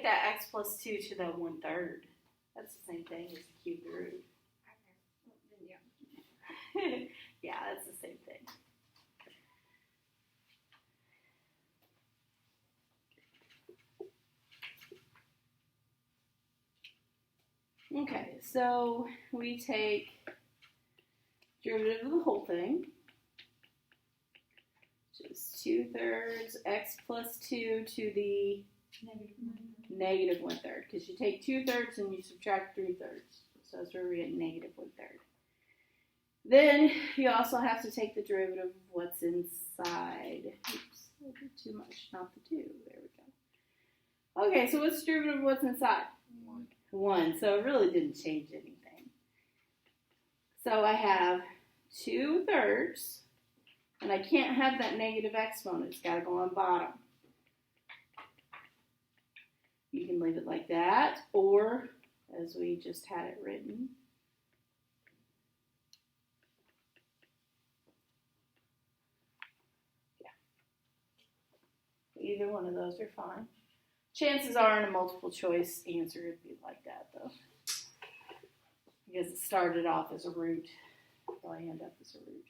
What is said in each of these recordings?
that x plus 2 to the 1/3. That's the same thing as the cubed root. Yeah, that's the same thing. Okay, so we take derivative of the whole thing, which is 2/3 x plus 2 to the negative 1/3, because you take 2/3 and you subtract 3/3. So that's where we get negative 1/3. Then you also have to take the derivative of what's inside. Oops, I did too much, not the 2. There we go. Okay, so what's the derivative of what's inside? 1. So it really didn't change anything. So I have 2/3, and I can't have that negative exponent. It's got to go on bottom. You can leave it like that, or as we just had it written, either one of those are fine. Chances are in a multiple choice answer it'd be like that though, because it started off as a root. It'll probably end up as a root.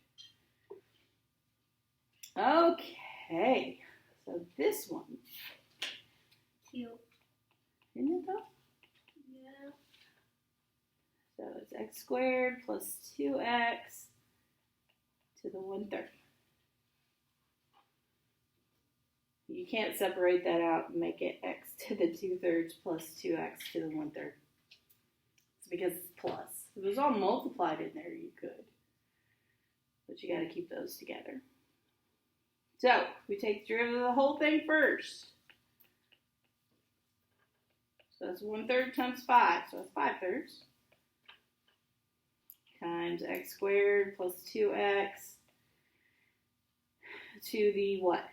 Okay, so this one. Cute. Isn't it though? Yeah. So it's x squared plus 2x to the 1/3. You can't separate that out and make it x to the 2/3 plus 2x to the 1/3. It's because it's plus. If it was all multiplied in there, you could. But you got to keep those together. So we take the derivative of the whole thing first. So that's 1/3 times 5. So that's 5/3. Times x squared plus 2x to the what?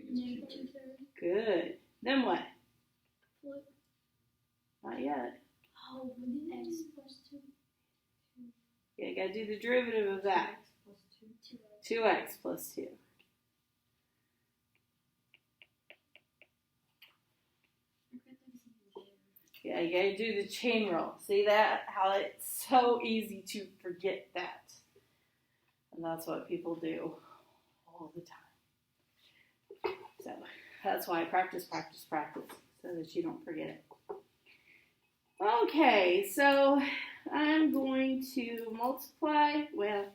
Negative 2/3. Good. Then what? Flip. Not yet. Oh, x plus 2. Yeah, you got to do the derivative of that. 2x plus 2. Yeah, you got to do the chain rule. See that? How it's so easy to forget that. And that's what people do all the time. So that's why I practice, practice, practice, so that you don't forget it. Okay, so I'm going to multiply. Well,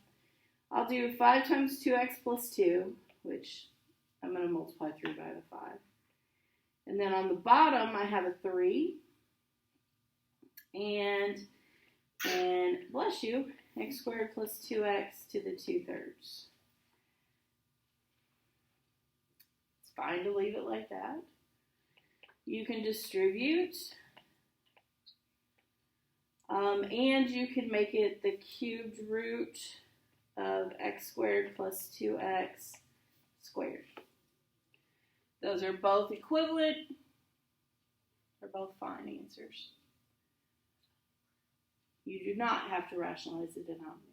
I'll do 5 times 2x plus 2, which I'm going to multiply through by the 5. And then on the bottom, I have a 3. And bless you, x squared plus 2x to the 2/3. It's fine to leave it like that. You can distribute. And you can make it the cubed root of x squared plus 2x squared. Those are both equivalent. They're both fine answers. You do not have to rationalize the denominator.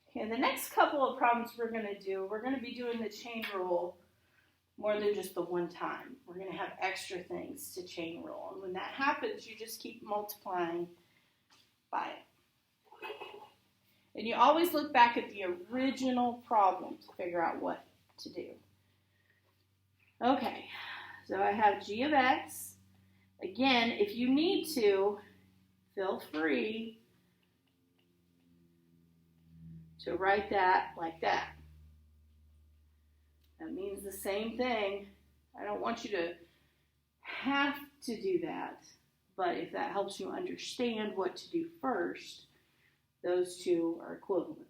Okay, the next couple of problems we're going to be doing the chain rule more than just the one time. We're going to have extra things to chain rule. And when that happens, you just keep multiplying by it. And you always look back at the original problem to figure out what to do. Okay, so I have g of x. Again, if you need to, feel free to write that like that. That means the same thing. I don't want you to have to do that, but if that helps you understand what to do first, those two are equivalent.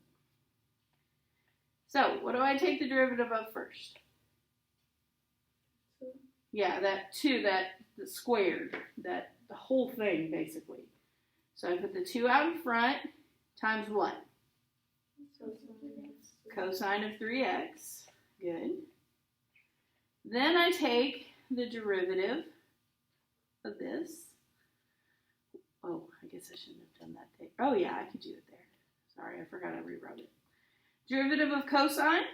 So, what do I take the derivative of first? Yeah, that 2, the squared, that the whole thing basically. So I put the 2 out in front times what? Cosine of 3x. Good. Then I take the derivative of this. Oh, I guess I shouldn't have done that thing. Oh, yeah, I could do it there. Sorry, I forgot I rewrote it. Derivative of cosine.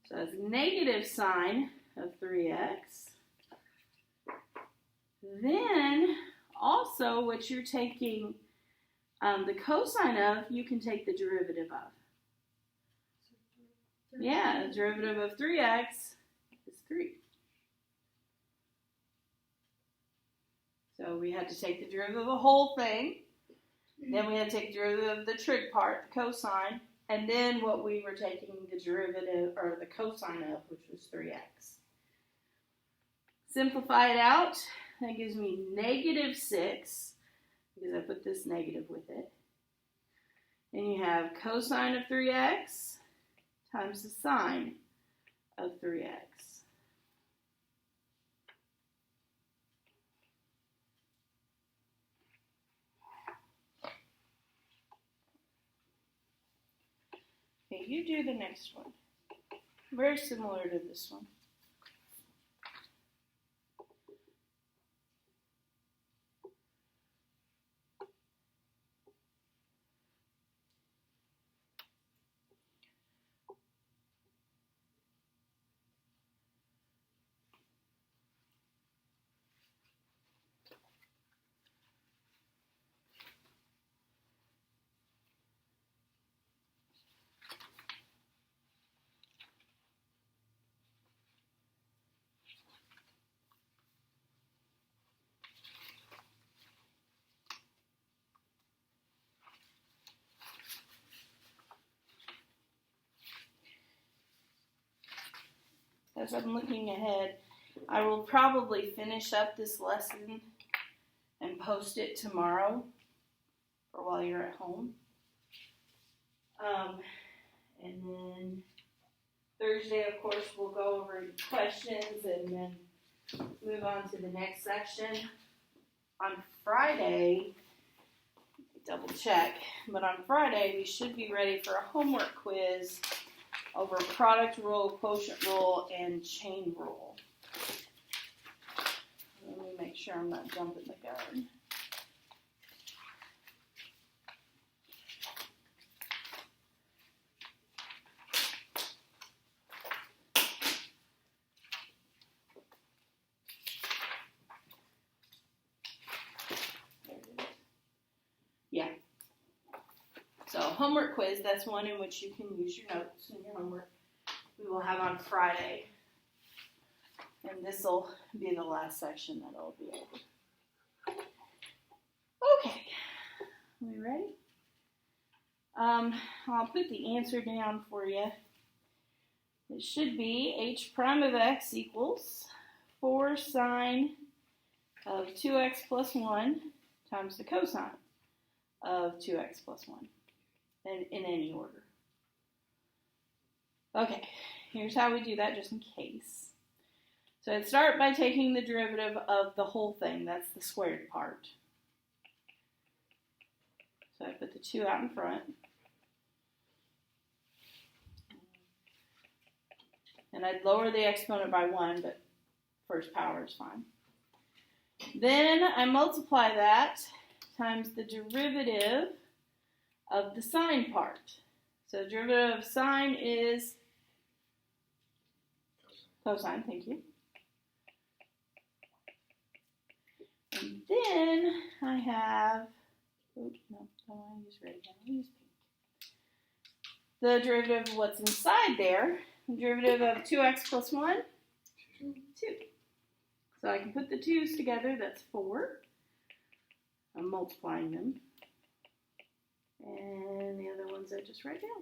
So that's negative sine of 3x. Then, also, what you're taking the cosine of, you can take the derivative of. Yeah, the derivative of 3x is 3. So we had to take the derivative of the whole thing. Then we had to take the derivative of the trig part, the cosine. And then what we were taking the derivative, or the cosine of, which was 3x. Simplify it out. That gives me negative 6, because I put this negative with it. And you have cosine of 3x times the sine of 3x. Okay, you do the next one. Very similar to this one. As I'm looking ahead, I will probably finish up this lesson and post it tomorrow or while you're at home. And then Thursday, of course, we'll go over questions and then move on to the next section. On Friday, double check, but on Friday we should be ready for a homework quiz over product rule, quotient rule, and chain rule. Let me make sure I'm not jumping the gun. There it is. Yeah. So homework quiz, that's one in which you can use your notes and your homework. We will have on Friday. And this will be the last section that it'll be over. Okay, are we ready? I'll put the answer down for you. It should be h prime of x equals 4 sine of 2x plus 1 times the cosine of 2x plus 1. In any order. Okay, here's how we do that just in case. So I'd start by taking the derivative of the whole thing. That's the squared part. So I put the 2 out in front. And I'd lower the exponent by 1, but first power is fine. Then I multiply that times the derivative of the sine part. So derivative of sine is cosine, thank you. And then I have, oops, no, don't want to use red again, I'll use pink. The derivative of what's inside there, the derivative of 2x plus 1, 2. So I can put the 2's together, that's 4. I'm multiplying them. And the other ones I just write down.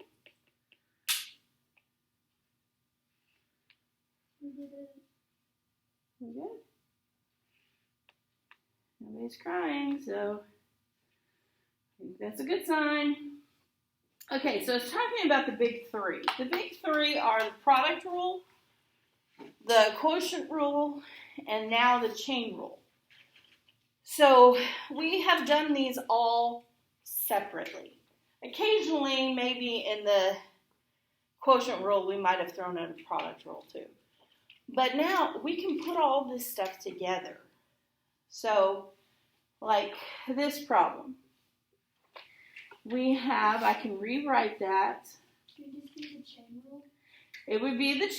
We good? Nobody's crying, so I think that's a good sign. Okay, so it's talking about the big three. The big three are the product rule, the quotient rule, and now the chain rule. So we have done these all separately. Occasionally, maybe in the quotient rule, we might have thrown in a product rule too. But now we can put all this stuff together. So like this problem. We have, I can rewrite that. Should this be the chain rule? It would be the